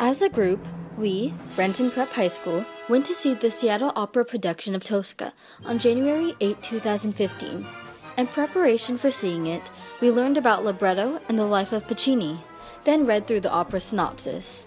As a group, we, Renton Prep High School, went to see the Seattle Opera production of Tosca on January 8, 2015. In preparation for seeing it, we learned about libretto and the life of Puccini, then read through the opera synopsis.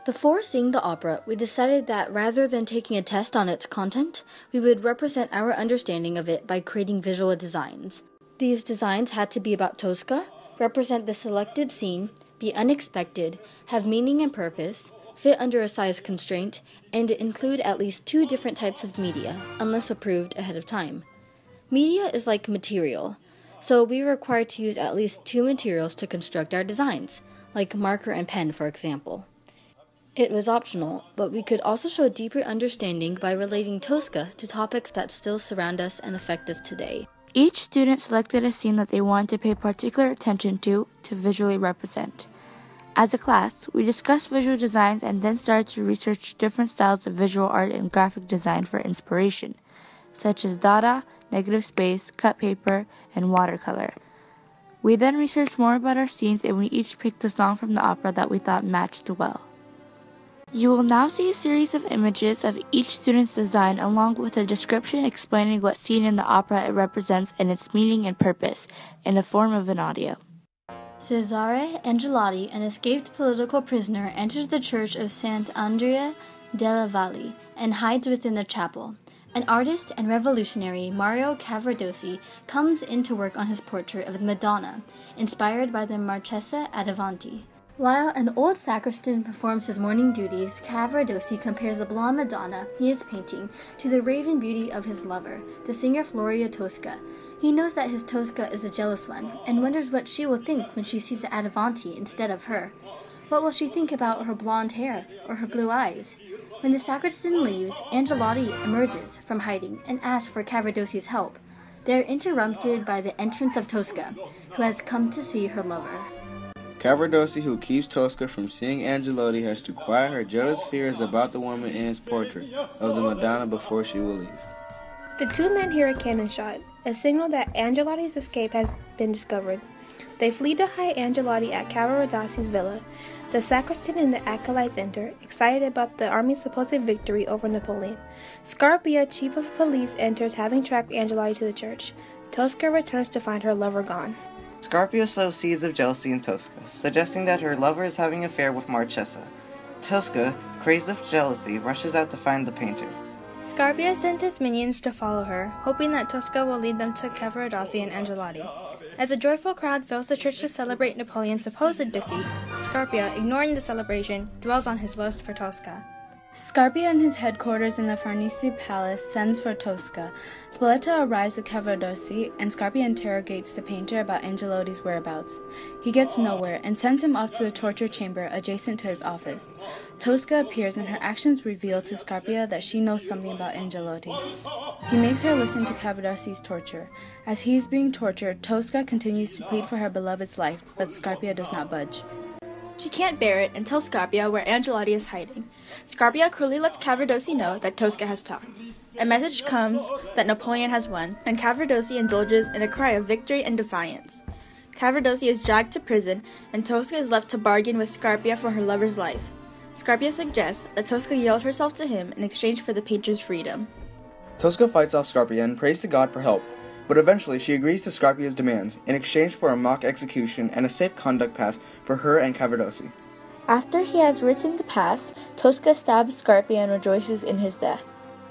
Before seeing the opera, we decided that rather than taking a test on its content, we would represent our understanding of it by creating visual designs. These designs had to be about Tosca, represent the selected scene, be unexpected, have meaning and purpose, fit under a size constraint, and include at least 2 different types of media, unless approved ahead of time. Media is like material, so we were required to use at least 2 materials to construct our designs, like marker and pen, for example. It was optional, but we could also show a deeper understanding by relating Tosca to topics that still surround us and affect us today. Each student selected a scene that they wanted to pay particular attention to visually represent. As a class, we discussed visual designs and then started to research different styles of visual art and graphic design for inspiration, such as Dada, negative space, cut paper, and watercolor. We then researched more about our scenes and we each picked a song from the opera that we thought matched well. You will now see a series of images of each student's design along with a description explaining what scene in the opera it represents and its meaning and purpose in the form of an audio. Cesare Angelotti, an escaped political prisoner, enters the church of Sant'Andrea della Valle and hides within a chapel. An artist and revolutionary, Mario Cavaradossi, comes in to work on his portrait of the Madonna, inspired by the Marchesa ad Avanti. While an old sacristan performs his morning duties, Cavaradossi compares the blonde Madonna he is painting to the raven beauty of his lover, the singer Floria Tosca. He knows that his Tosca is a jealous one, and wonders what she will think when she sees the ad Avanti instead of her. What will she think about her blonde hair or her blue eyes? When the sacristan leaves, Angelotti emerges from hiding and asks for Cavaradossi's help. They are interrupted by the entrance of Tosca, who has come to see her lover. Cavaradossi, who keeps Tosca from seeing Angelotti, has to quiet her jealous fears about the woman in his portrait of the Madonna before she will leave. The 2 men hear a cannon shot, a signal that Angelotti's escape has been discovered. They flee to hide Angelotti at Cavaradossi's villa. The sacristan and the acolytes enter, excited about the army's supposed victory over Napoleon. Scarpia, chief of police, enters, having tracked Angelotti to the church. Tosca returns to find her lover gone. Scarpia sows seeds of jealousy in Tosca, suggesting that her lover is having an affair with Marchesa. Tosca, crazed with jealousy, rushes out to find the painter. Scarpia sends his minions to follow her, hoping that Tosca will lead them to Cavaradossi and Angelotti. As a joyful crowd fills the church to celebrate Napoleon's supposed defeat, Scarpia, ignoring the celebration, dwells on his lust for Tosca. Scarpia in his headquarters in the Farnese Palace sends for Tosca. Spoletta arrives with Cavaradossi, and Scarpia interrogates the painter about Angelotti's whereabouts. He gets nowhere and sends him off to the torture chamber adjacent to his office. Tosca appears and her actions reveal to Scarpia that she knows something about Angelotti. He makes her listen to Cavaradossi's torture. As he is being tortured, Tosca continues to plead for her beloved's life, but Scarpia does not budge. She can't bear it and tells Scarpia where Angelotti is hiding. Scarpia cruelly lets Cavaradossi know that Tosca has talked. A message comes that Napoleon has won, and Cavaradossi indulges in a cry of victory and defiance. Cavaradossi is dragged to prison, and Tosca is left to bargain with Scarpia for her lover's life. Scarpia suggests that Tosca yield herself to him in exchange for the painter's freedom. Tosca fights off Scarpia and prays to God for help, but eventually she agrees to Scarpia's demands in exchange for a mock execution and a safe conduct pass for her and Cavaradossi. After he has written the pass, Tosca stabs Scarpia and rejoices in his death.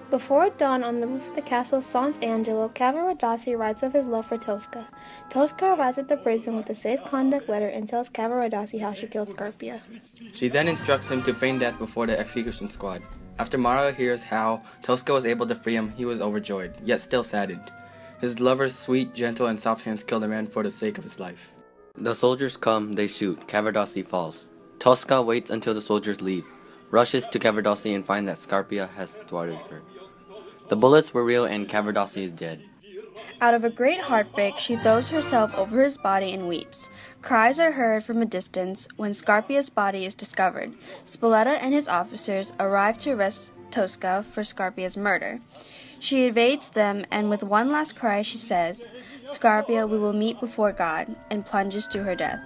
Before dawn on the roof of the castle Sant'Angelo, Cavaradossi writes of his love for Tosca. Tosca arrives at the prison with a safe conduct letter and tells Cavaradossi how she killed Scarpia. She then instructs him to feign death before the execution squad. After Mario hears how Tosca was able to free him, he was overjoyed, yet still saddened. His lover's sweet, gentle, and soft hands killed a man for the sake of his life. The soldiers come, they shoot. Cavaradossi falls. Tosca waits until the soldiers leave, rushes to Cavaradossi and finds that Scarpia has thwarted her. The bullets were real and Cavaradossi is dead. Out of a great heartbreak, she throws herself over his body and weeps. Cries are heard from a distance when Scarpia's body is discovered. Spoletta and his officers arrive to arrest Tosca for Scarpia's murder. She evades them, and with one last cry she says, "Scarpia, we will meet before God," and plunges to her death.